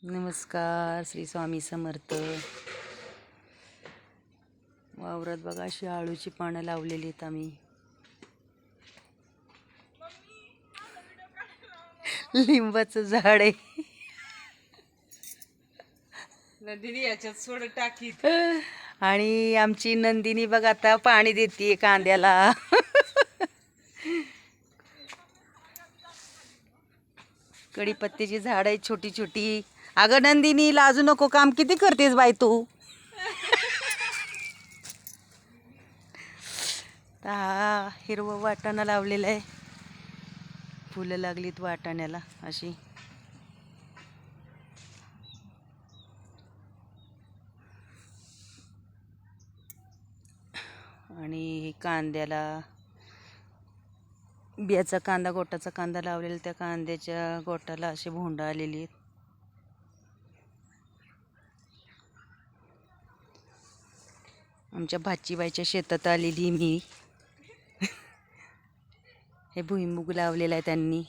नमस्कार, श्री स्वामी समर्थ. वावरात बघा अशी आळूची पानं लावलेली आहेत आम्ही. लिंबाचं झाड आहे. नंदिनी याच्यात सोड टाकीत. आणि आमची नंदिनी बघ आता पाणी देते कांद्याला. कढीपत्त्याची झाड आहेत छोटी छोटी. अगं नंदिनी लाजू नको, काम किती करतेस बाई तू. हा हिरवं वाटाणा लावलेलं आहे. फुलं लागलीत वाटाण्याला अशी. आणि कांद्याला बियाचा कांदा, गोटाचा कांदा लावलेला, त्या कांद्याच्या गोटाला असे भोंड आलेली आहेत. आमच्या भाचीबाईच्या शेतात आलेली मी. हे भुईमुग लावलेला आहे त्यांनी.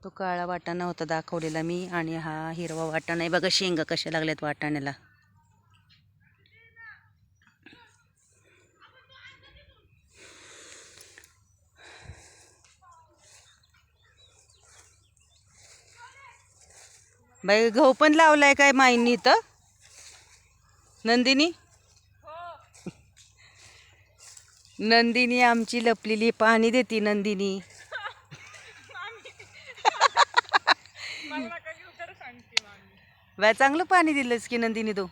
तो काळा वाटाणा होता दाखवलेला मी, आणि हा हिरवा वाटाणा आहे बघा. शेंगा कशा लागल्यात वाटाण्याला. बाई गहू पण लावलाय काय माईंनी इथं नंदिनी. नंदिनी आमची लपलेली पाणी देते नंदिनी. बाय चांगलं पाणी दिलंस की नंदिनी तू.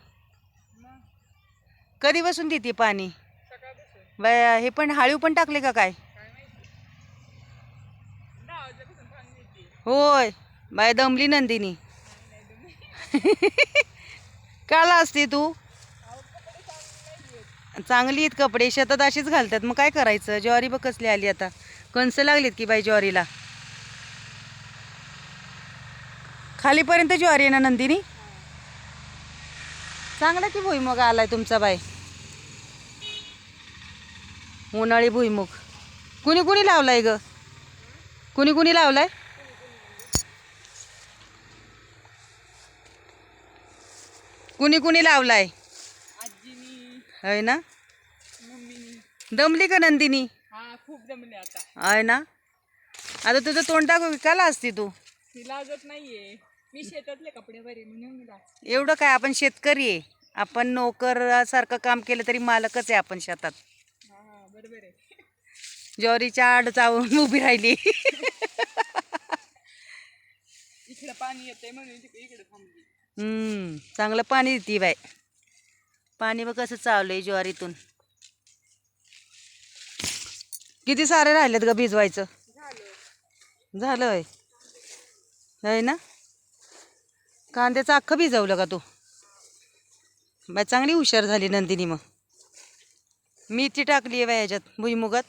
कधी बसून देते पाणी बाय. हे पण हाळीव पण टाकले का काय. होय बाय दमली नंदिनी. काला असते तू. चांगली आहेत कपडे, शेतात अशीच घालतात. मग काय करायचं. ज्वारी बघ कसली आली आता. कणसं लागलीत की बाई ज्वारीला. खालीपर्यंत ज्वारी आहे ना नंदिनी. चांगला की भुईमुग आलाय तुमचा बाई. उन्हाळी भुईमुग. कुणी कुणी लावलाय ग. कुणी कुणी लावलाय. कुणी कुणी लावलाय. होय ना. दमली का नंदिनी. खूप दमले आता. आहे ना. आता तुझं तोंड दाखव. काला असते तू. लागत नाहीये. मी शेतातले कपडे बरे म्हणून. एवढं काय, आपण शेतकरी आहे. आपण नोकर सारखं काम केलं तरी मालकच आहे आपण शेतात. बरोबर आहे. ज्वारीच्या आड चावून उभी राहिली. इकडे पाणी येते म्हणून इकडे थांबली. चांगलं पाणी देते बाय. पाणी बघ कसं चावलंय ज्वारीतून. किती सारे राहिलेत ग भिजवायचं. झालं होय ना. कांद्याचं अख्खं भिजवलं का तू. बाय चांगली हुशार झाली नंदिनी. मग मेथी टाकली आहे बाय ह्याच्यात भुईमुगात.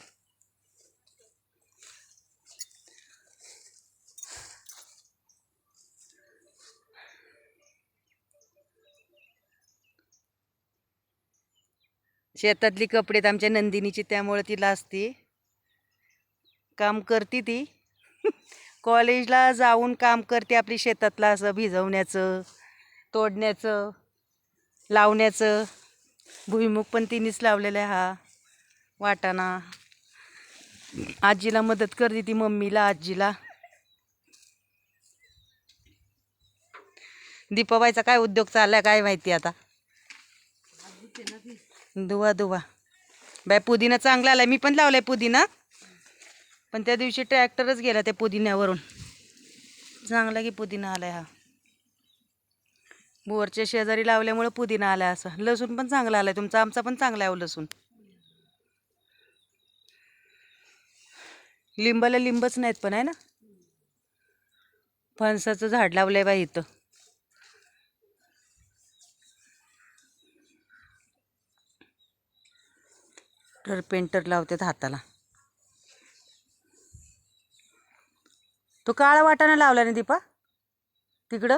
शेतातली कपडेत आमच्या नंदिनीची, त्यामुळे तिला असते. काम करते ती. कॉलेजला जाऊन काम करते आपली शेतातलं, असं भिजवण्याचं, तोडण्याचं, लावण्याचं. भुईमुग पण तिनेच लावलेला आहे. हा वाटाणा. आजीला मदत करते ती, मम्मीला, आजीला. दीपाबाईचा काय उद्योग चाललाय काय माहिती आता. दुवा दुवा बाय. पुदिना चांगला आलाय. मी पण लावलाय पुदिना, पण त्या दिवशी ट्रॅक्टरच गेला त्या पुदिन्यावरून. चांगला की पुदिना आलाय हा. बोरच्या शेजारी लावल्यामुळे पुदिना आलाय असा. लसूण पण चांगला आलाय तुमचा. आमचा पण चांगला आहे लसूण. लिंबाला लिंबच नाहीत पण आहे ना. फणसाचं झाड लावलंय बाई इथं. तर पेंटर लावतात हाताला. तो काळा वाटाणा लावला ना दीपा तिकडं.